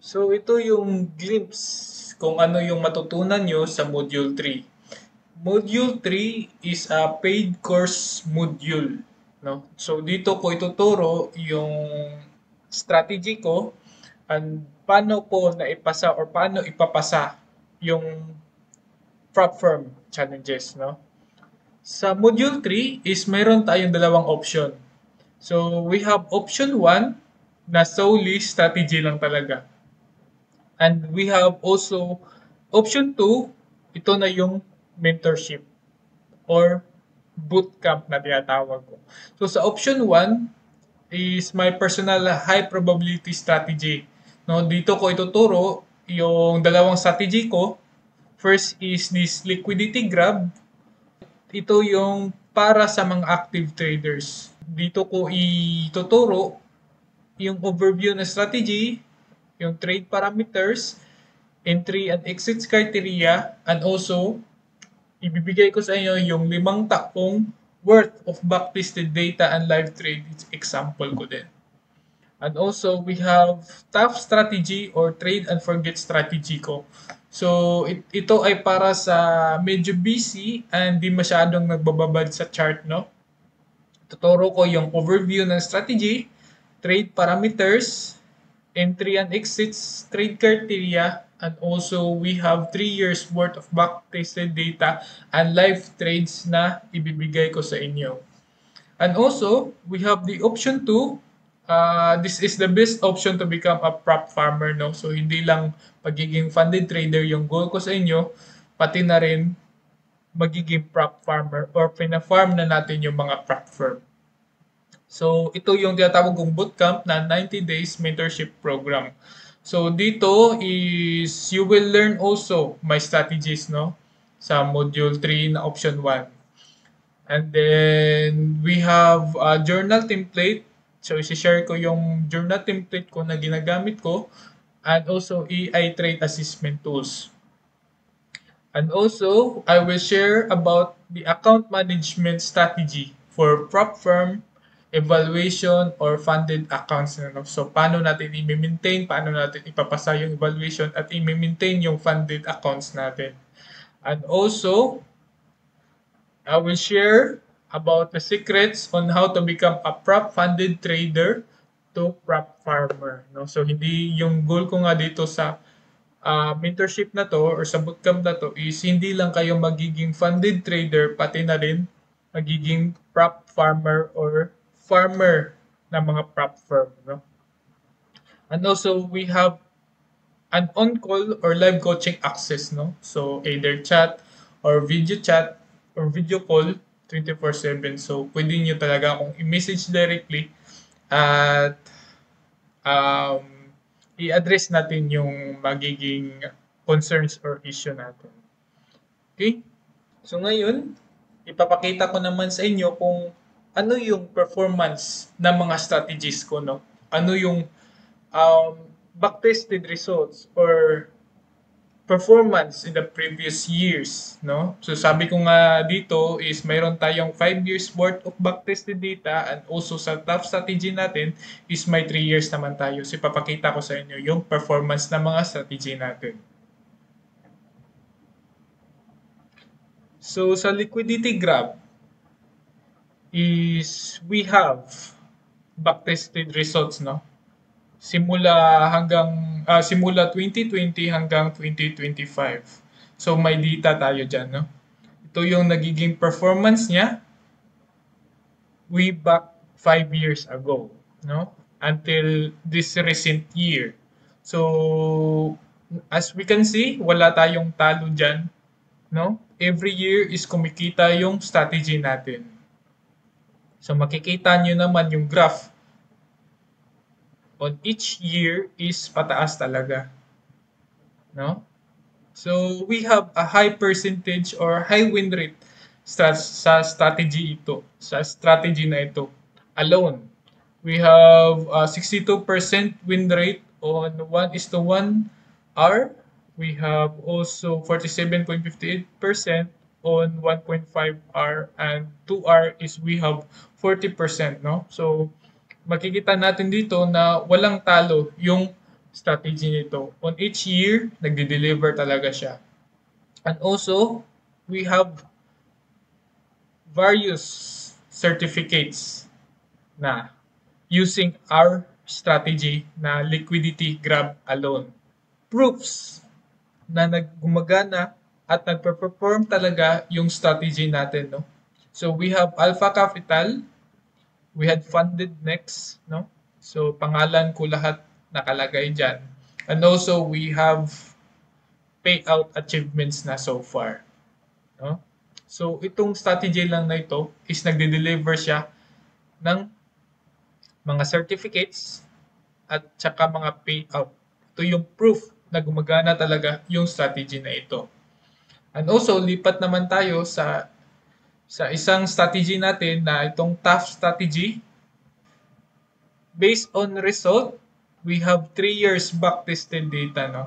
So ito yung glimpse kung ano yung matutunan nyo sa Module 3. Module 3 is a paid course module. No? So dito ko ituturo yung strategy ko and paano ko naipasa or paano ipapasa yung prop firm challenges. No? Sa Module 3 is mayroon tayong dalawang option. So we have option 1 na solely strategy lang talaga. And we have also option 2, ito na yung mentorship or bootcamp na tinatawag ko. So sa option 1 is my personal high probability strategy. No, dito ko ituturo yung dalawang strategy ko. First is this liquidity grab. Ito yung para sa mga active traders. Dito ko ituturo yung overview na strategy, yung trade parameters, entry and exit criteria, and also ibibigay ko sa inyo yung 5 taong worth of backtested data and live trade example ko din. And also, we have tough strategy or trade and forget strategy ko. So, ito ay para sa medyo busy and di masyadong nagbababad sa chart, no? Tuturo ko yung overview ng strategy, trade parameters, entry and exits, trade criteria, and also we have 3 years worth of backtested data and live trades na ibibigay ko sa inyo. And also, we have the option 2. This is the best option to become a prop farmer. No? So, hindi lang pagiging funded trader yung goal ko sa inyo, pati na rin magiging prop farmer or pina-farm na natin yung mga prop firm. So, ito yung tinatawag kong bootcamp na 90 days mentorship program. So, dito is you will learn also my strategies, no? Sa module 3 na option 1. And then, we have a journal template. So, isi-share ko yung journal template ko na ginagamit ko. And also, AI trade assessment tools. And also, I will share about the account management strategy for prop firm, evaluation, or funded accounts. So, paano natin i-maintain, paano natin ipapasa yung evaluation at i-maintain yung funded accounts natin. And also, I will share about the secrets on how to become a prop funded trader to prop farmer. No? So, hindi yung goal ko nga dito sa mentorship na to or sa bootcamp na to is hindi lang kayo magiging funded trader, pati na rin magiging prop farmer or farmer ng mga prop firm. No? And also, we have an on-call or live coaching access. No? So, either chat or video call 24/7. So, pwede nyo talaga akong i-message directly at i-address natin yung magiging concerns or issue natin. Okay? So, ngayon, ipapakita ko naman sa inyo kung ano yung performance ng mga strategies ko, no? Ano yung backtested results or performance in the previous years, no? So sabi ko nga dito is mayroon tayong 5 years worth of backtested data and also sa top strategy natin is may 3 years naman tayo. So ipapakita ko sa inyo yung performance ng mga strategy natin. So sa liquidity graph is we have backtested results, no? Simula 2020 hanggang 2025. So may data tayo diyan, no? Ito yung nagiging performance niya way back 5 years ago, no? Until this recent year. So as we can see, wala tayong talo diyan, no? Every year is kumikita yung strategy natin. So makikita nyo naman yung graph on each year is pataas talaga. No? So, we have a high percentage or high win rate sa strategy ito, sa strategy na ito alone. We have a 62% win rate on 1:1 R. We have also 47.58% on 1.5 R and 2 R is we have 40%, no? So, makikita natin dito na walang talo yung strategy nito. On each year, nagde-deliver talaga siya. And also, we have various certificates na using our strategy na liquidity grab alone. Proofs na naggumagana at nagpe-perform talaga yung strategy natin, no? So we have Alpha Capital, we had Funded Next, no? So pangalan ko lahat nakalagay diyan. And also we have payout achievements na so far, no? So itong strategy lang na ito is nagde-deliver siya ng mga certificates at saka mga payout. Ito yung proof na gumagana talaga yung strategy na ito. And also, lipat naman tayo sa isang strategy natin na itong TAF strategy. Based on result, we have 3 years back-tested data, no?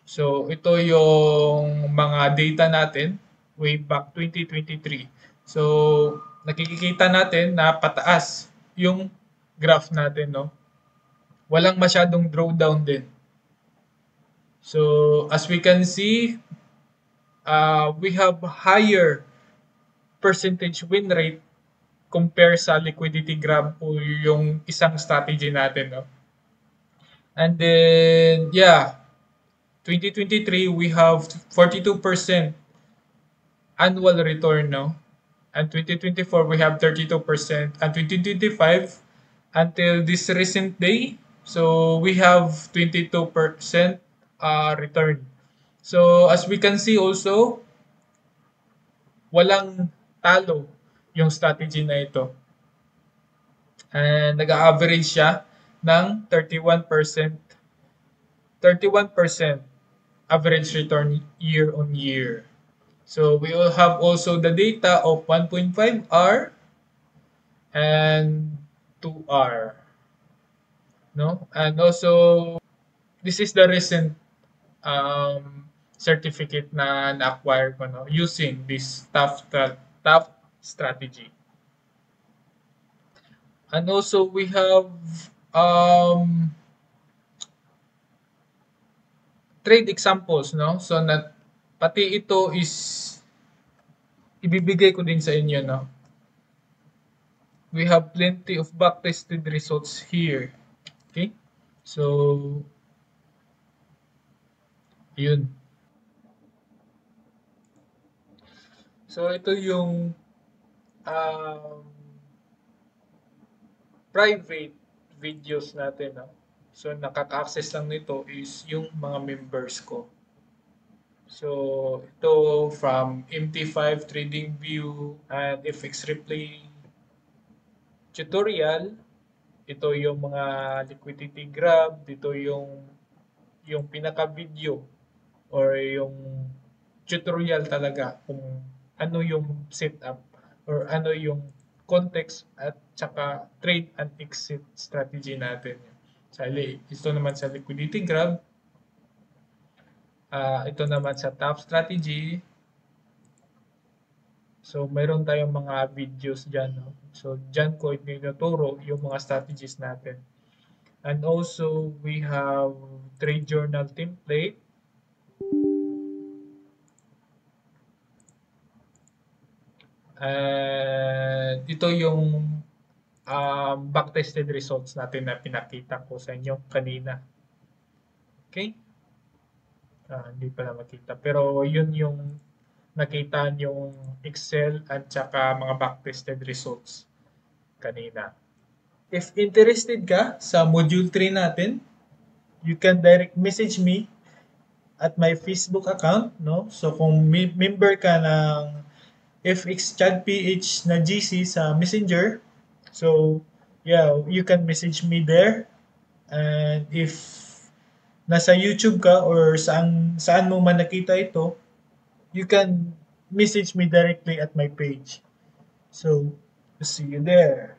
So, ito yung mga data natin way back 2023. So, nakikita natin na pataas yung graph natin, no? Walang masyadong drawdown din. So, as we can see, we have higher percentage win rate compare sa liquidity grab o yung isang strategy natin, no? And then, yeah, 2023, we have 42% annual return, no? And 2024, we have 32%. And 2025, until this recent day, so we have 22% return. So, as we can see also, walang talo yung strategy na ito. And nag-average siya ng 31% average return year on year. So we will have also the data of 1.5R and 2R. No? And also, this is the recent certificate na na-acquire ko, no, using this TAF strategy. And also we have trade examples, no? So pati ito is ibibigay ko din sa inyo, no? We have plenty of back-tested results here. Okay? So yun. So ito yung private videos natin, no? So nakaka-access lang nito is yung mga members ko. So ito from MT5 TradingView and FX Replay tutorial. Ito yung mga liquidity grab, dito yung pinaka-video or yung tutorial talaga kung ano yung setup or ano yung context at saka trade and exit strategy natin. Ito naman sa liquidity grab, ito naman sa top strategy. So mayroon tayong mga videos dyan, no? So dyan ko itinuturo yung mga strategies natin. And also we have trade journal template. And ito yung back-tested results natin na pinakita ko sa inyo kanina. Okay? Hindi pala makita. Pero yun yung nakita yung Excel at saka mga back-tested results kanina. If interested ka sa Module 3 natin, you can direct message me at my Facebook account, no? So kung member ka ng FX Chad PH na GC sa Messenger, so yeah, you can message me there. And if nasa YouTube ka or saan mo man nakita ito, you can message me directly at my page. So, see you there.